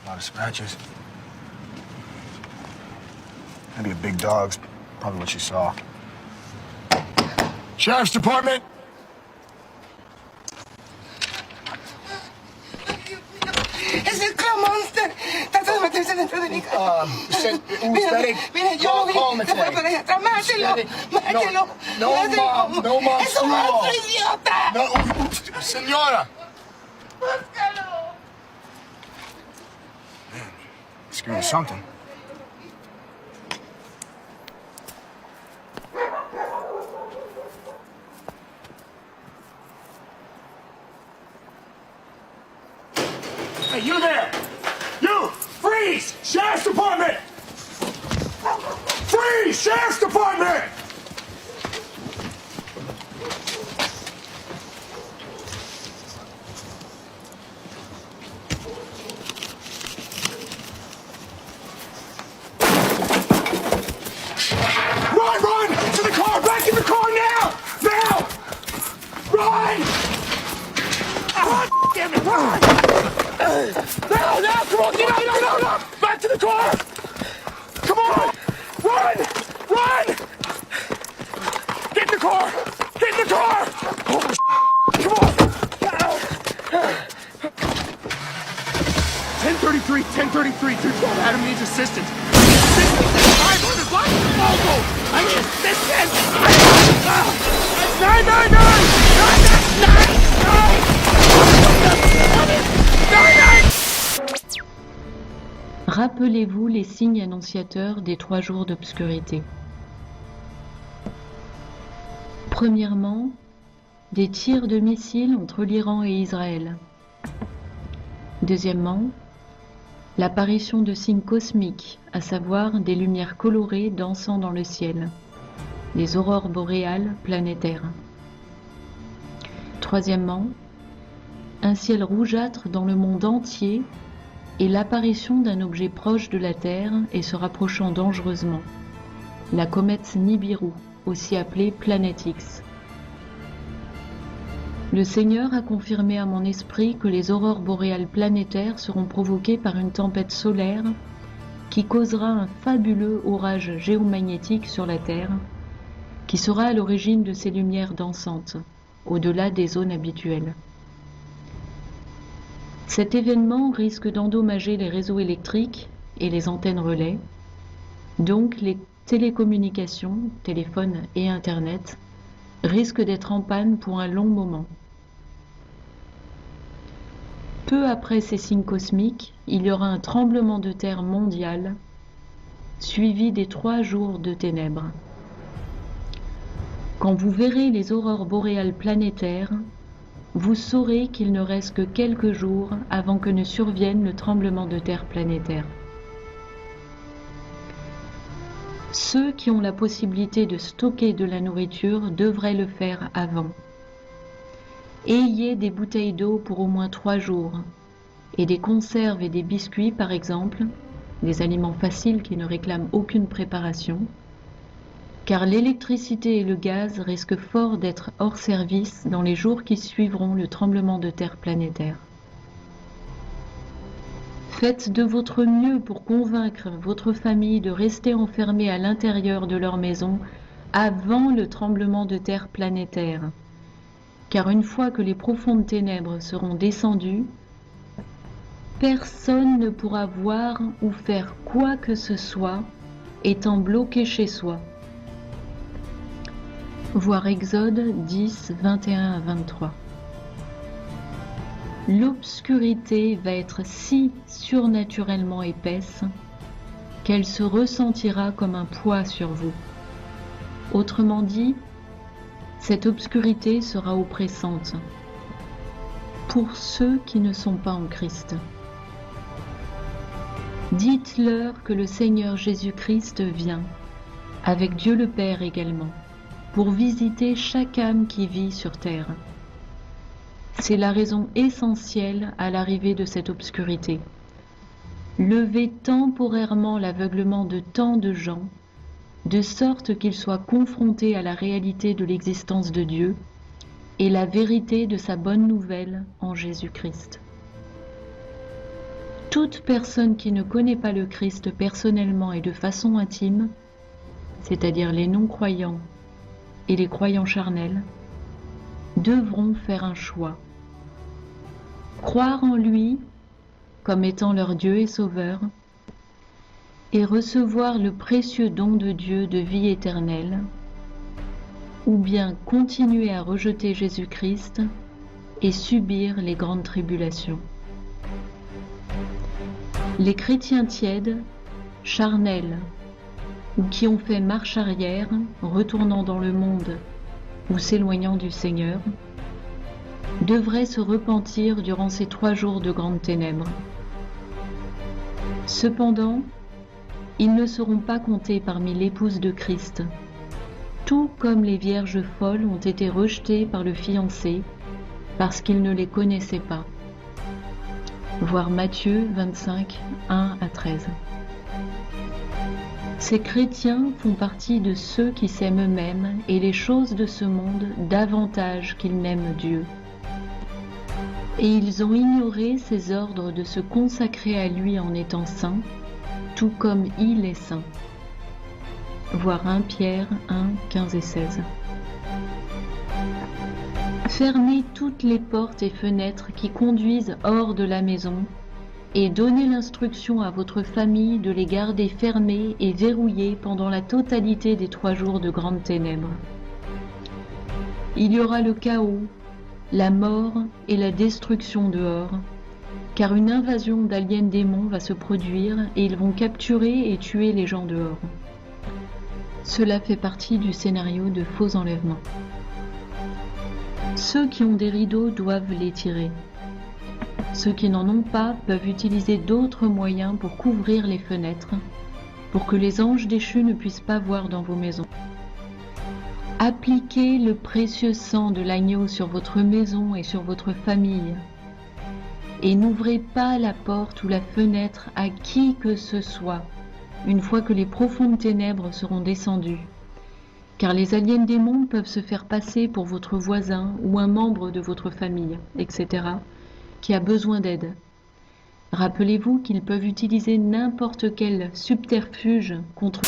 A lot of scratches. Maybe a big dog's probably what you saw. Sheriff's Department! ¡Es el Clown Monster! ¡Trata de meterse dentro de mi casa! Mira, yo lo vi. Se fue para allá atrás. ¡Mátelo! ¡Mátelo! No, Mom. ¡Es un monstruo, idiota! No, señora! ¡Búscalo! Man, screaming something. Hey, you there! You! Freeze! Sheriff's Department! Freeze! Sheriff's Department! Run! To the car! Back in the car now! Now! Run! Oh, damn it! Run! No! Come on! No! Back to the car! Come on! Run! Get in the car! Oh, come on! 1033, 212. Adam needs assistance. 500 blocks of local! I need assistance! 999! Rappelez-vous les signes annonciateurs des 3 jours d'obscurité. Premièrement, des tirs de missiles entre l'Iran et Israël. Deuxièmement, l'apparition de signes cosmiques, à savoir des lumières colorées dansant dans le ciel, les aurores boréales planétaires. Troisièmement, un ciel rougeâtre dans le monde entier et l'apparition d'un objet proche de la Terre et se rapprochant dangereusement, la comète Nibiru, aussi appelée Planète X. Le Seigneur a confirmé à mon esprit que les aurores boréales planétaires seront provoquées par une tempête solaire qui causera un fabuleux orage géomagnétique sur la Terre, qui sera à l'origine de ces lumières dansantes, au-delà des zones habituelles. Cet événement risque d'endommager les réseaux électriques et les antennes relais, donc les télécommunications, téléphones et Internet, risquent d'être en panne pour un long moment. Peu après ces signes cosmiques, il y aura un tremblement de terre mondial, suivi des 3 jours de ténèbres. Quand vous verrez les aurores boréales planétaires, vous saurez qu'il ne reste que quelques jours avant que ne survienne le tremblement de terre planétaire. Ceux qui ont la possibilité de stocker de la nourriture devraient le faire avant. Ayez des bouteilles d'eau pour au moins 3 jours, et des conserves et des biscuits par exemple, des aliments faciles qui ne réclament aucune préparation, car l'électricité et le gaz risquent fort d'être hors service dans les jours qui suivront le tremblement de terre planétaire. Faites de votre mieux pour convaincre votre famille de rester enfermée à l'intérieur de leur maison avant le tremblement de terre planétaire, car une fois que les profondes ténèbres seront descendues, personne ne pourra voir ou faire quoi que ce soit étant bloqué chez soi. Voir Exode 10, 21 à 23. L'obscurité va être si surnaturellement épaisse qu'elle se ressentira comme un poids sur vous. Autrement dit, cette obscurité sera oppressante pour ceux qui ne sont pas en Christ. Dites-leur que le Seigneur Jésus-Christ vient, avec Dieu le Père également, pour visiter chaque âme qui vit sur terre. C'est la raison essentielle à l'arrivée de cette obscurité. Lever temporairement l'aveuglement de tant de gens, de sorte qu'ils soient confrontés à la réalité de l'existence de Dieu et la vérité de sa bonne nouvelle en Jésus-Christ. Toute personne qui ne connaît pas le Christ personnellement et de façon intime, c'est-à-dire les non-croyants et les croyants charnels, devront faire un choix. Croire en lui comme étant leur Dieu et Sauveur, et recevoir le précieux don de Dieu de vie éternelle, ou bien continuer à rejeter Jésus-Christ et subir les grandes tribulations. Les chrétiens tièdes, charnels, ou qui ont fait marche arrière, retournant dans le monde ou s'éloignant du Seigneur, devraient se repentir durant ces 3 jours de grandes ténèbres. Cependant, ils ne seront pas comptés parmi l'épouse de Christ, tout comme les vierges folles ont été rejetées par le fiancé parce qu'ils ne les connaissaient pas. Voir Matthieu 25, 1 à 13. Ces chrétiens font partie de ceux qui s'aiment eux-mêmes et les choses de ce monde davantage qu'ils n'aiment Dieu. Et ils ont ignoré ses ordres de se consacrer à lui en étant saints, tout comme il est saint. Voir 1 Pierre 1, 15 et 16. Fermez toutes les portes et fenêtres qui conduisent hors de la maison et donnez l'instruction à votre famille de les garder fermées et verrouillées pendant la totalité des 3 jours de grandes ténèbres. Il y aura le chaos, la mort et la destruction dehors, car une invasion d'aliens démons va se produire et ils vont capturer et tuer les gens dehors. Cela fait partie du scénario de faux enlèvements. Ceux qui ont des rideaux doivent les tirer. Ceux qui n'en ont pas peuvent utiliser d'autres moyens pour couvrir les fenêtres, pour que les anges déchus ne puissent pas voir dans vos maisons. Appliquez le précieux sang de l'agneau sur votre maison et sur votre famille, et n'ouvrez pas la porte ou la fenêtre à qui que ce soit, une fois que les profondes ténèbres seront descendues, car les aliens démons peuvent se faire passer pour votre voisin ou un membre de votre famille, etc., qui a besoin d'aide. Rappelez-vous qu'ils peuvent utiliser n'importe quel subterfuge contre